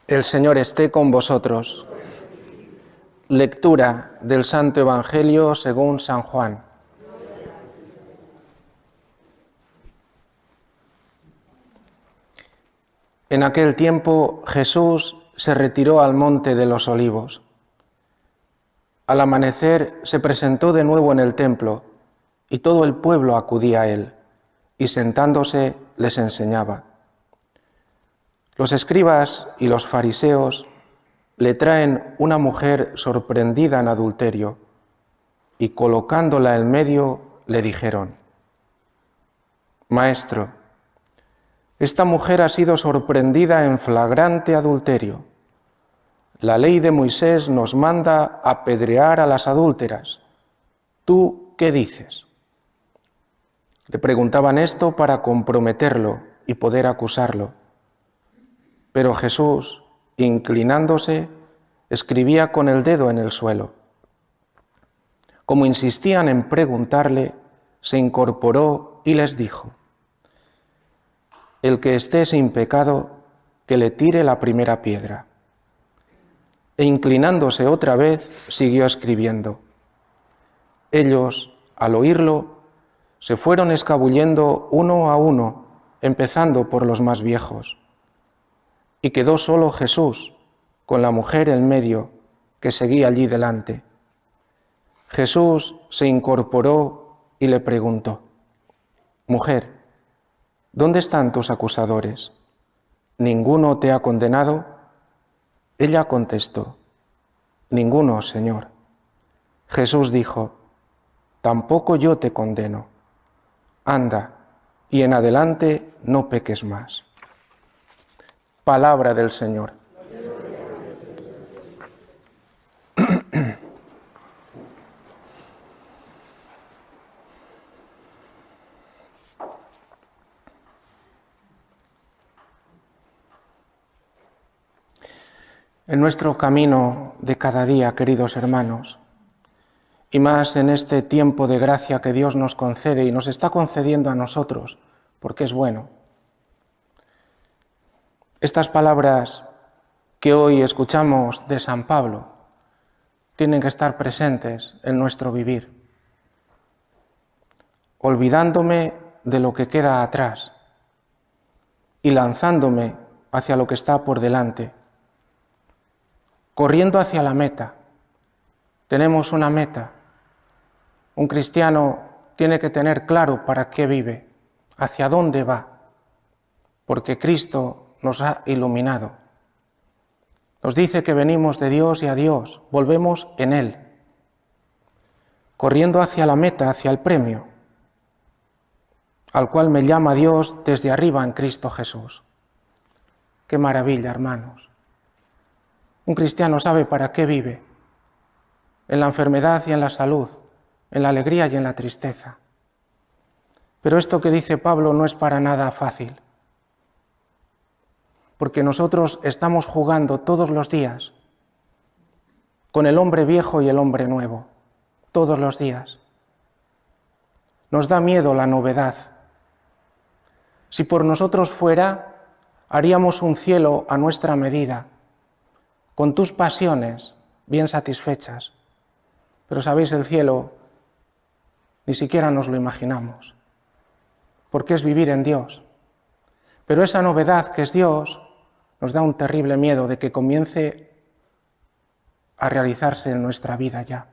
El Señor esté con vosotros. Lectura del Santo Evangelio según San Juan. En aquel tiempo Jesús se retiró al monte de los Olivos. Al amanecer se presentó de nuevo en el templo y todo el pueblo acudía a él, y sentándose les enseñaba. Los escribas y los fariseos le traen una mujer sorprendida en adulterio y colocándola en medio le dijeron: Maestro, esta mujer ha sido sorprendida en flagrante adulterio. La ley de Moisés nos manda apedrear a las adúlteras. ¿Tú qué dices? Le preguntaban esto para comprometerlo y poder acusarlo. Pero Jesús, inclinándose, escribía con el dedo en el suelo. Como insistían en preguntarle, se incorporó y les dijo: El que esté sin pecado, que le tire la primera piedra. E inclinándose otra vez, siguió escribiendo. Ellos, al oírlo, se fueron escabullendo uno a uno, empezando por los más viejos. Y quedó solo Jesús, con la mujer en medio, que seguía allí delante. Jesús se incorporó y le preguntó: Mujer, ¿dónde están tus acusadores? ¿Ninguno te ha condenado? Ella contestó: Ninguno, Señor. Jesús dijo: Tampoco yo te condeno. Anda, y en adelante no peques más. Palabra del Señor. En nuestro camino de cada día, queridos hermanos, y más en este tiempo de gracia que Dios nos concede y nos está concediendo a nosotros, porque es bueno, estas palabras que hoy escuchamos de San Pablo tienen que estar presentes en nuestro vivir, olvidándome de lo que queda atrás y lanzándome hacia lo que está por delante, corriendo hacia la meta. Tenemos una meta. Un cristiano tiene que tener claro para qué vive, hacia dónde va, porque Cristo nos ha iluminado. Nos dice que venimos de Dios y a Dios, volvemos en Él, corriendo hacia la meta, hacia el premio, al cual me llama Dios desde arriba en Cristo Jesús. ¡Qué maravilla, hermanos! Un cristiano sabe para qué vive, en la enfermedad y en la salud, en la alegría y en la tristeza. Pero esto que dice Pablo no es para nada fácil, porque nosotros estamos jugando todos los días con el hombre viejo y el hombre nuevo, todos los días. Nos da miedo la novedad. Si por nosotros fuera, haríamos un cielo a nuestra medida, con tus pasiones bien satisfechas. Pero sabéis, el cielo ni siquiera nos lo imaginamos, porque es vivir en Dios. Pero esa novedad que es Dios nos da un terrible miedo de que comience a realizarse en nuestra vida ya.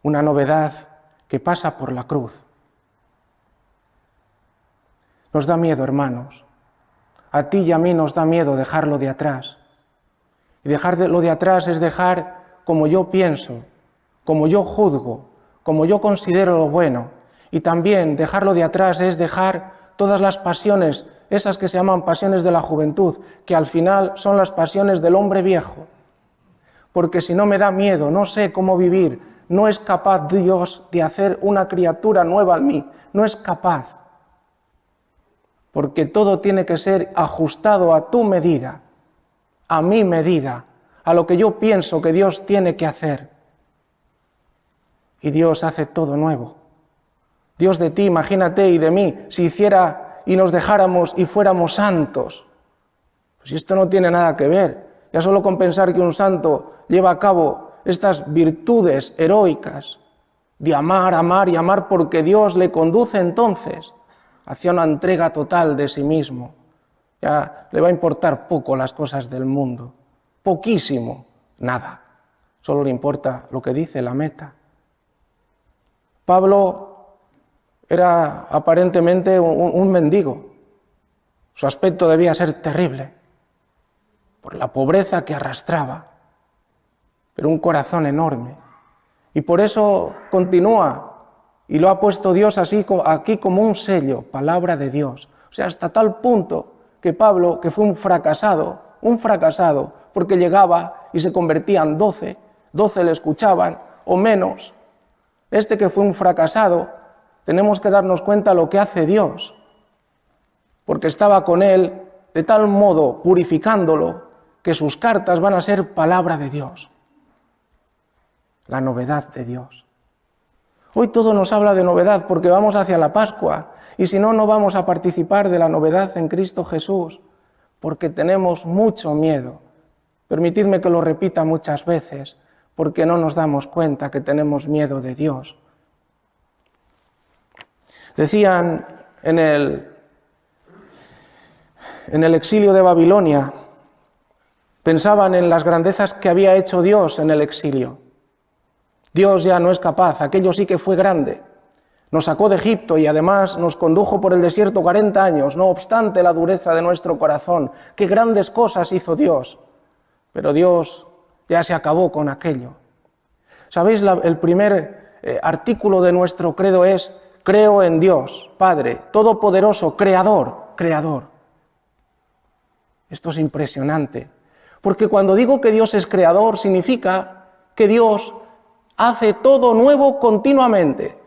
Una novedad que pasa por la cruz. Nos da miedo, hermanos. A ti y a mí nos da miedo dejarlo de atrás. Y dejarlo de atrás es dejar como yo pienso, como yo juzgo, como yo considero lo bueno. Y también dejarlo de atrás es dejar todas las pasiones, esas que se llaman pasiones de la juventud, que al final son las pasiones del hombre viejo. Porque si no me da miedo, no sé cómo vivir, no es capaz Dios de hacer una criatura nueva en mí, no es capaz. Porque todo tiene que ser ajustado a tu medida, a mi medida, a lo que yo pienso que Dios tiene que hacer. Y Dios hace todo nuevo. Dios de ti, imagínate, y de mí, si hiciera y nos dejáramos y fuéramos santos, Pues esto no tiene nada que ver. Ya solo con pensar que un santo lleva a cabo estas virtudes heroicas de amar, amar y amar porque Dios le conduce entonces hacia una entrega total de sí mismo. Ya le va a importar poco las cosas del mundo, poquísimo, nada. Solo le importa lo que dice la meta. Pablo era aparentemente un mendigo. Su aspecto debía ser terrible por la pobreza que arrastraba, pero un corazón enorme. Y por eso continúa, y lo ha puesto Dios así aquí como un sello, palabra de Dios. O sea, hasta tal punto que Pablo, que fue un fracasado, porque llegaba y se convertían 12 le escuchaban, o menos. Este que fue un fracasado, tenemos que darnos cuenta lo que hace Dios, porque estaba con él de tal modo purificándolo que sus cartas van a ser palabra de Dios, la novedad de Dios. Hoy todo nos habla de novedad porque vamos hacia la Pascua y si no, no vamos a participar de la novedad en Cristo Jesús porque tenemos mucho miedo. Permitidme que lo repita muchas veces porque no nos damos cuenta que tenemos miedo de Dios. Decían en el exilio de Babilonia, pensaban en las grandezas que había hecho Dios en el exilio. Dios ya no es capaz, aquello sí que fue grande. Nos sacó de Egipto y además nos condujo por el desierto 40 años, no obstante la dureza de nuestro corazón. Qué grandes cosas hizo Dios. Pero Dios ya se acabó con aquello. ¿Sabéis? El primer artículo de nuestro credo es: creo en Dios, Padre, Todopoderoso, Creador. Esto es impresionante, porque cuando digo que Dios es creador, significa que Dios hace todo nuevo continuamente.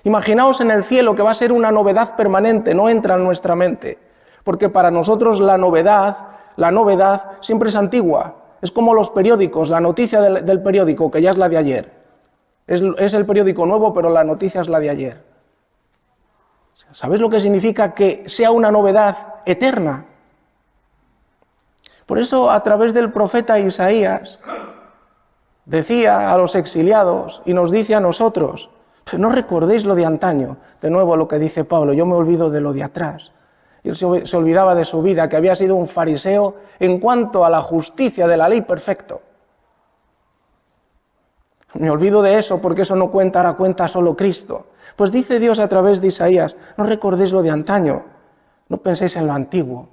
Imaginaos en el cielo que va a ser una novedad permanente, no entra en nuestra mente, porque para nosotros la novedad siempre es antigua. Es como los periódicos, la noticia del periódico, que ya es la de ayer. Es el periódico nuevo, pero la noticia es la de ayer. ¿Sabéis lo que significa que sea una novedad eterna? Por eso, a través del profeta Isaías, decía a los exiliados y nos dice a nosotros: no recordéis lo de antaño. De nuevo lo que dice Pablo: yo me olvido de lo de atrás. Y él se olvidaba de su vida, que había sido un fariseo en cuanto a la justicia de la ley, perfecto. Me olvido de eso porque eso no cuenta, ahora cuenta solo Cristo. Pues dice Dios a través de Isaías: no recordéis lo de antaño, no penséis en lo antiguo.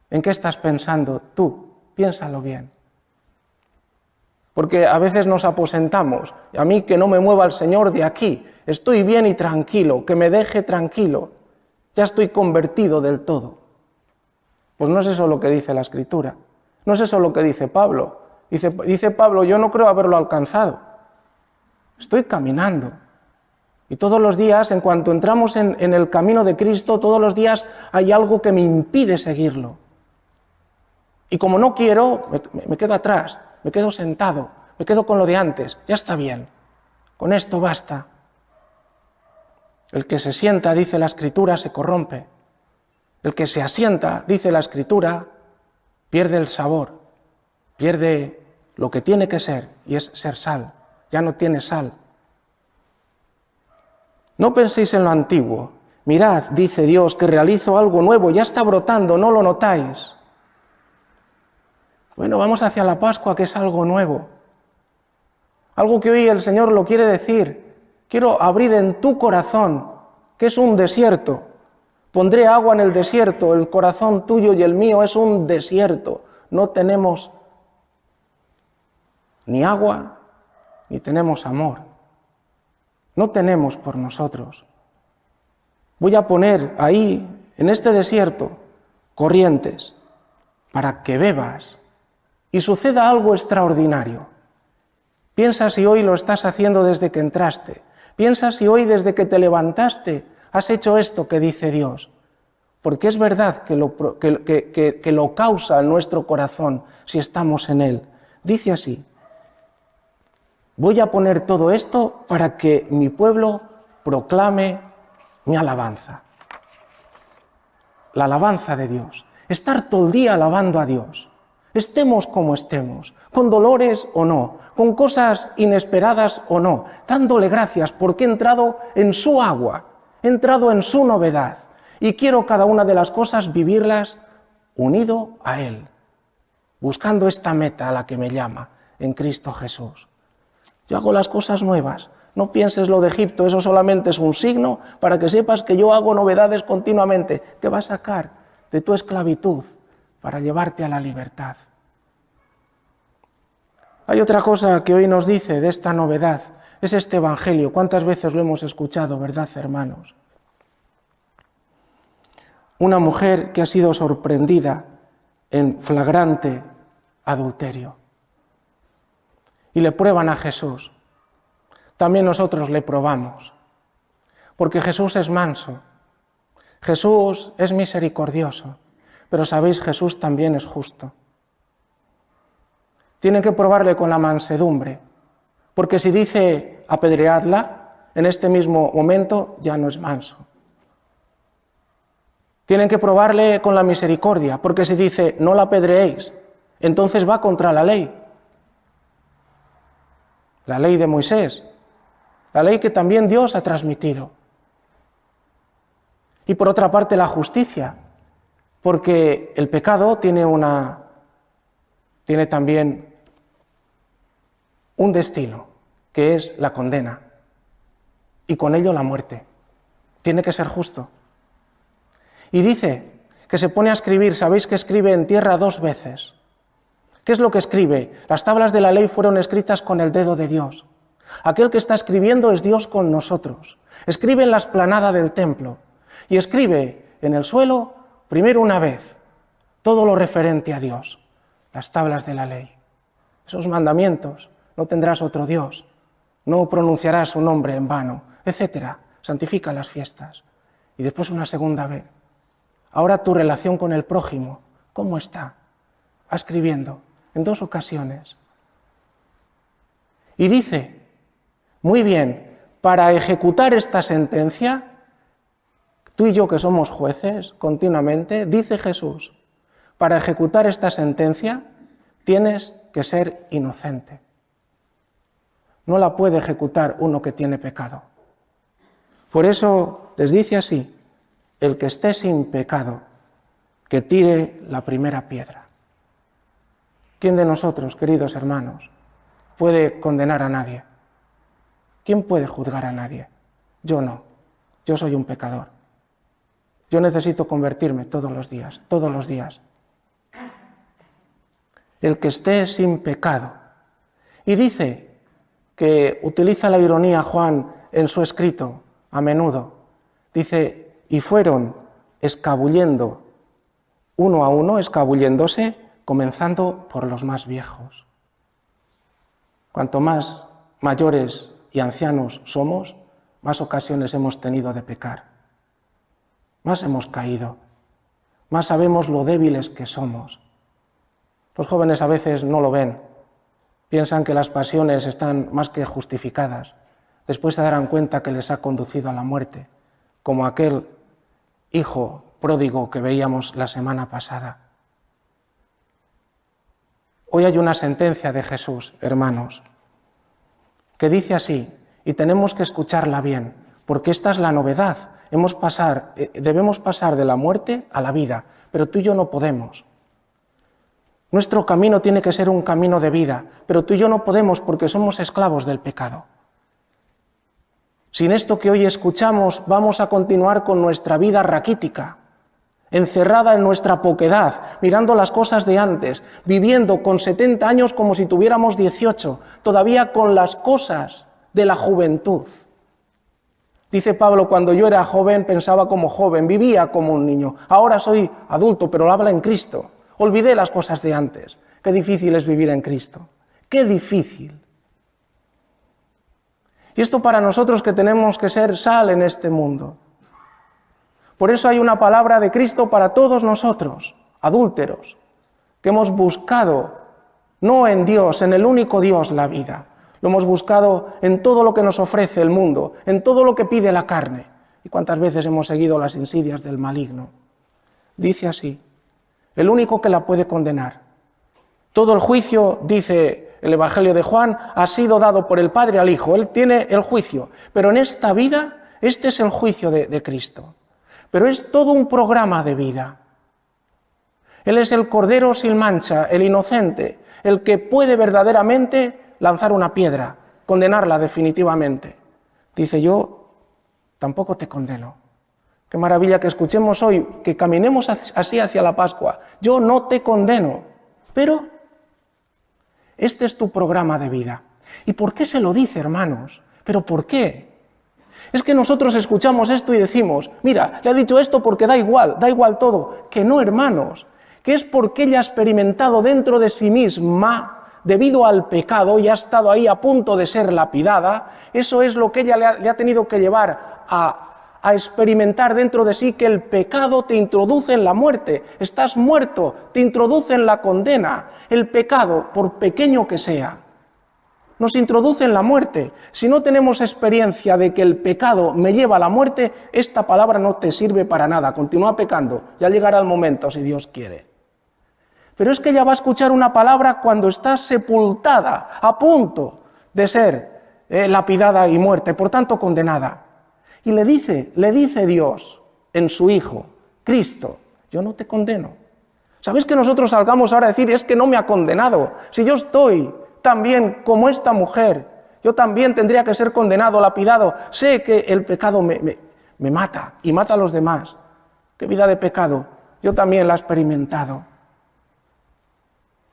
¿En qué estás pensando tú? Piénsalo bien. Porque a veces nos aposentamos. A mí que no me mueva el Señor de aquí. Estoy bien y tranquilo, que me deje tranquilo. Ya estoy convertido del todo. Pues no es eso lo que dice la Escritura. No es eso lo que dice Pablo. Dice Pablo: yo no creo haberlo alcanzado. Estoy caminando. Y todos los días, en cuanto entramos en el camino de Cristo, todos los días hay algo que me impide seguirlo. Y como no quiero, me quedo atrás, me quedo sentado, me quedo con lo de antes. Ya está bien, con esto basta. El que se sienta, dice la Escritura, se corrompe. El que se asienta, dice la Escritura, pierde el sabor, pierde lo que tiene que ser, y es ser sal. Ya no tiene sal. No penséis en lo antiguo. Mirad, dice Dios, que realizo algo nuevo, ya está brotando, ¿no lo notáis? Bueno, vamos hacia la Pascua, que es algo nuevo. Algo que hoy el Señor lo quiere decir. Quiero abrir en tu corazón, que es un desierto. Pondré agua en el desierto, el corazón tuyo y el mío es un desierto. No tenemos ni agua, ni tenemos amor. No tenemos por nosotros. Voy a poner ahí, en este desierto, corrientes, para que bebas y suceda algo extraordinario. Piensa si hoy lo estás haciendo desde que entraste. Piensa si hoy desde que te levantaste has hecho esto que dice Dios. Porque es verdad que lo causa en nuestro corazón si estamos en Él. Dice así: voy a poner todo esto para que mi pueblo proclame mi alabanza. La alabanza de Dios. estar todo el día alabando a Dios. Estemos como estemos, con dolores o no, con cosas inesperadas o no, dándole gracias porque he entrado en su agua, he entrado en su novedad y quiero cada una de las cosas vivirlas unido a Él, buscando esta meta a la que me llama en Cristo Jesús. Yo hago las cosas nuevas. No pienses lo de Egipto, eso solamente es un signo para que sepas que yo hago novedades continuamente. Te va a sacar de tu esclavitud para llevarte a la libertad. Hay otra cosa que hoy nos dice de esta novedad, es este Evangelio. ¿Cuántas veces lo hemos escuchado, verdad, hermanos? Una mujer que ha sido sorprendida en flagrante adulterio. Y le prueban a Jesús. También nosotros le probamos, porque Jesús es manso, Jesús es misericordioso, pero sabéis, Jesús también es justo. Tienen que probarle con la mansedumbre, porque si dice apedreadla, en este mismo momento ya no es manso. Tienen que probarle con la misericordia, porque si dice no la apedreéis, entonces va contra la ley de Moisés. La ley que también Dios ha transmitido. Y por otra parte la justicia, porque el pecado tiene también un destino, que es la condena, y con ello la muerte. Tiene que ser justo. Y dice que se pone a escribir, sabéis que escribe en tierra 2 veces. ¿Qué es lo que escribe? Las tablas de la ley fueron escritas con el dedo de Dios. Aquel que está escribiendo es Dios con nosotros. Escribe en la explanada del templo y escribe en el suelo, primero una vez, todo lo referente a Dios, las tablas de la ley. Esos mandamientos, no tendrás otro Dios, no pronunciarás su nombre en vano, etc. Santifica las fiestas. Y después una segunda vez. Ahora tu relación con el prójimo, ¿cómo está? Va escribiendo en 2 ocasiones. Y dice, muy bien, para ejecutar esta sentencia, tú y yo que somos jueces continuamente, dice Jesús, para ejecutar esta sentencia tienes que ser inocente. No la puede ejecutar uno que tiene pecado. Por eso les dice así, el que esté sin pecado, que tire la primera piedra. ¿Quién de nosotros, queridos hermanos, puede condenar a nadie? ¿Quién puede juzgar a nadie? Yo no. Yo soy un pecador. Yo necesito convertirme todos los días, todos los días. El que esté sin pecado. Y dice que utiliza la ironía Juan en su escrito a menudo. Dice, y fueron escabullendo uno a uno, escabulléndose, comenzando por los más viejos. Cuanto más mayores y ancianos somos, más ocasiones hemos tenido de pecar. Más hemos caído. Más sabemos lo débiles que somos. Los jóvenes a veces no lo ven. Piensan que las pasiones están más que justificadas. Después se darán cuenta que les ha conducido a la muerte, como aquel hijo pródigo que veíamos la semana pasada. Hoy hay una sentencia de Jesús, hermanos, que dice así, y tenemos que escucharla bien, porque esta es la novedad. Debemos pasar de la muerte a la vida, pero tú y yo no podemos. Nuestro camino tiene que ser un camino de vida, pero tú y yo no podemos porque somos esclavos del pecado. Sin esto que hoy escuchamos, vamos a continuar con nuestra vida raquítica, encerrada en nuestra poquedad, mirando las cosas de antes, viviendo con 70 años como si tuviéramos 18, todavía con las cosas de la juventud. Dice Pablo, cuando yo era joven pensaba como joven, vivía como un niño, ahora soy adulto, pero habla en Cristo. Olvidé las cosas de antes. Qué difícil es vivir en Cristo. Qué difícil. Y esto para nosotros que tenemos que ser sal en este mundo. Por eso hay una palabra de Cristo para todos nosotros, adúlteros, que hemos buscado, no en Dios, en el único Dios, la vida. Lo hemos buscado en todo lo que nos ofrece el mundo, en todo lo que pide la carne. ¿Y cuántas veces hemos seguido las insidias del maligno? Dice así, el único que la puede condenar. Todo el juicio, dice el Evangelio de Juan, ha sido dado por el Padre al Hijo. Él tiene el juicio, pero en esta vida, este es el juicio de Cristo. Pero es todo un programa de vida. Él es el Cordero sin mancha, el inocente, el que puede verdaderamente lanzar una piedra, condenarla definitivamente. Dice, yo tampoco te condeno. Qué maravilla que escuchemos hoy, que caminemos así hacia la Pascua. Yo no te condeno, pero este es tu programa de vida. ¿Y por qué se lo dice, hermanos? ¿Pero por qué? Es que nosotros escuchamos esto y decimos, mira, le ha dicho esto porque da igual todo. Que no, hermanos, que es porque ella ha experimentado dentro de sí misma, debido al pecado, y ha estado ahí a punto de ser lapidada. Eso es lo que ella le ha tenido que llevar a experimentar dentro de sí, que el pecado te introduce en la muerte. Estás muerto, te introduce en la condena. El pecado, por pequeño que sea, nos introduce en la muerte. Si no tenemos experiencia de que el pecado me lleva a la muerte, esta palabra no te sirve para nada. Continúa pecando, ya llegará el momento, si Dios quiere. Pero es que ella va a escuchar una palabra cuando está sepultada, a punto de ser lapidada y muerta, y por tanto condenada. Y le dice Dios en su Hijo, Cristo, yo no te condeno. ¿Sabéis que nosotros salgamos ahora a decir, es que no me ha condenado? Si yo estoy también como esta mujer, yo también tendría que ser condenado, lapidado. Sé que el pecado me mata y mata a los demás. ¿Qué vida de pecado? Yo también la he experimentado.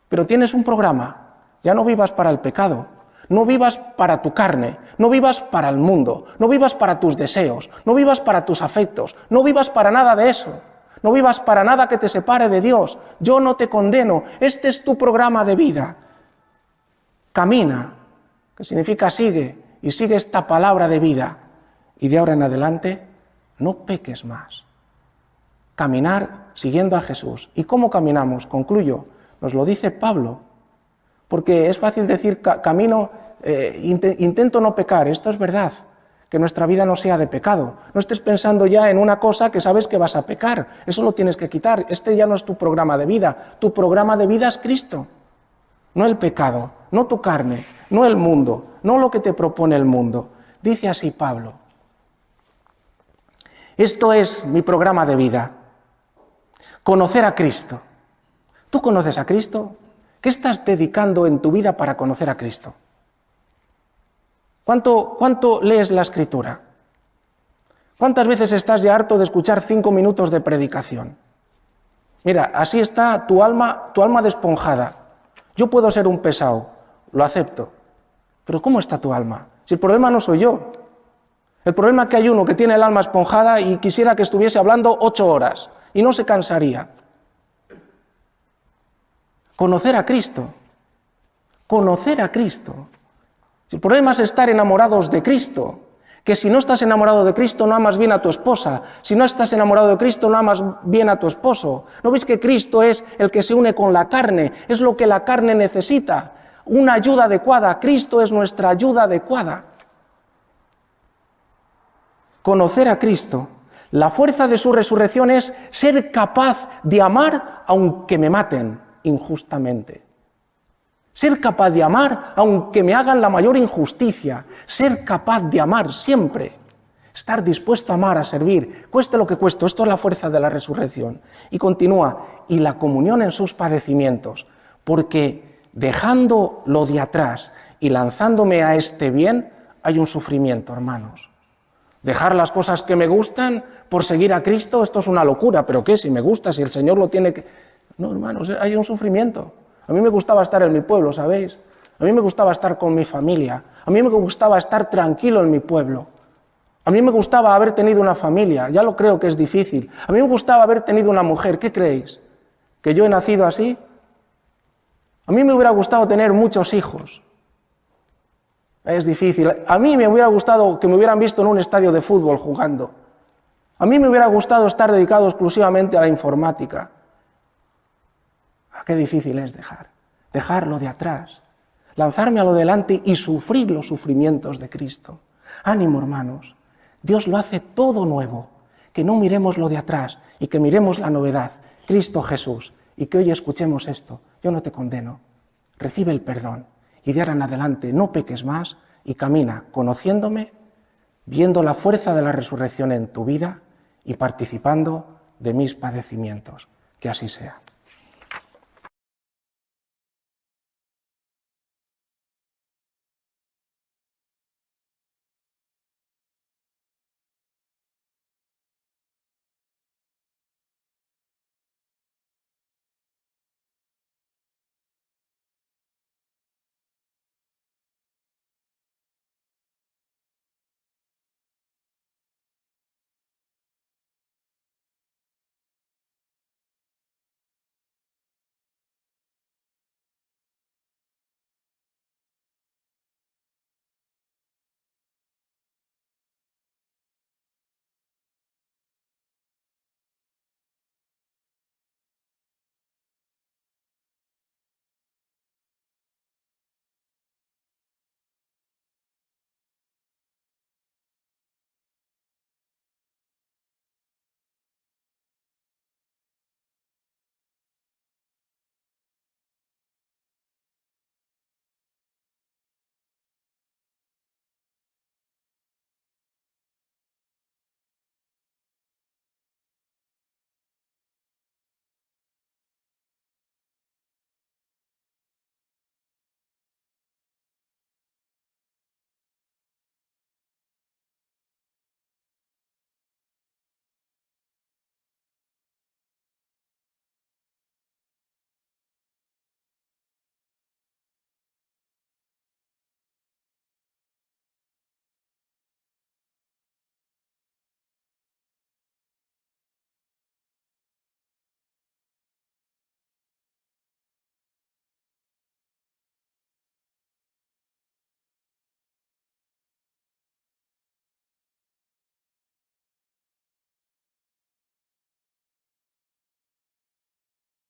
Pero tienes un programa, ya no vivas para el pecado. No vivas para tu carne, no vivas para el mundo, no vivas para tus deseos, no vivas para tus afectos, no vivas para nada de eso, no vivas para nada que te separe de Dios. Yo no te condeno, este es tu programa de vida. Camina, que significa sigue, y sigue esta palabra de vida. Y de ahora en adelante, no peques más. Caminar siguiendo a Jesús. ¿Y cómo caminamos? Concluyo, nos lo dice Pablo. Porque es fácil decir, camino, intento no pecar. Esto es verdad, que nuestra vida no sea de pecado. No estés pensando ya en una cosa que sabes que vas a pecar. Eso lo tienes que quitar. Este ya no es tu programa de vida. Tu programa de vida es Cristo. No el pecado, no tu carne, no el mundo, no lo que te propone el mundo. Dice así Pablo. Esto es mi programa de vida. Conocer a Cristo. ¿Tú conoces a Cristo? ¿Qué estás dedicando en tu vida para conocer a Cristo? ¿Cuánto lees la Escritura? ¿Cuántas veces estás ya harto de escuchar 5 minutos de predicación? Mira, así está tu alma desponjada. Yo puedo ser un pesado, lo acepto. Pero ¿cómo está tu alma? Si el problema no soy yo. El problema es que hay uno que tiene el alma esponjada y quisiera que estuviese hablando 8 horas y no se cansaría. Conocer a Cristo. Conocer a Cristo. El problema es estar enamorados de Cristo. Que si no estás enamorado de Cristo, no amas bien a tu esposa. Si no estás enamorado de Cristo, no amas bien a tu esposo. ¿No ves que Cristo es el que se une con la carne? Es lo que la carne necesita. Una ayuda adecuada. Cristo es nuestra ayuda adecuada. Conocer a Cristo. La fuerza de su resurrección es ser capaz de amar aunque me maten injustamente. Ser capaz de amar aunque me hagan la mayor injusticia. Ser capaz de amar siempre. Estar dispuesto a amar, a servir, cueste lo que cueste. Esto es la fuerza de la resurrección. Y continúa, y la comunión en sus padecimientos. Porque dejando lo de atrás y lanzándome a este bien, hay un sufrimiento, hermanos. Dejar las cosas que me gustan por seguir a Cristo, esto es una locura. ¿Pero qué? Si me gusta, si el Señor lo tiene que... No, hermanos, hay un sufrimiento. A mí me gustaba estar en mi pueblo, ¿sabéis? A mí me gustaba estar con mi familia. A mí me gustaba estar tranquilo en mi pueblo. A mí me gustaba haber tenido una familia. Ya lo creo que es difícil. A mí me gustaba haber tenido una mujer. ¿Qué creéis? ¿Que yo he nacido así? A mí me hubiera gustado tener muchos hijos. Es difícil. A mí me hubiera gustado que me hubieran visto en un estadio de fútbol jugando. A mí me hubiera gustado estar dedicado exclusivamente a la informática. Qué difícil es dejarlo de atrás, lanzarme a lo delante y sufrir los sufrimientos de Cristo. Ánimo, hermanos, Dios lo hace todo nuevo, que no miremos lo de atrás y que miremos la novedad, Cristo Jesús, y que hoy escuchemos esto. Yo no te condeno, recibe el perdón y de ahora en adelante no peques más y camina conociéndome, viendo la fuerza de la resurrección en tu vida y participando de mis padecimientos. Que así sea.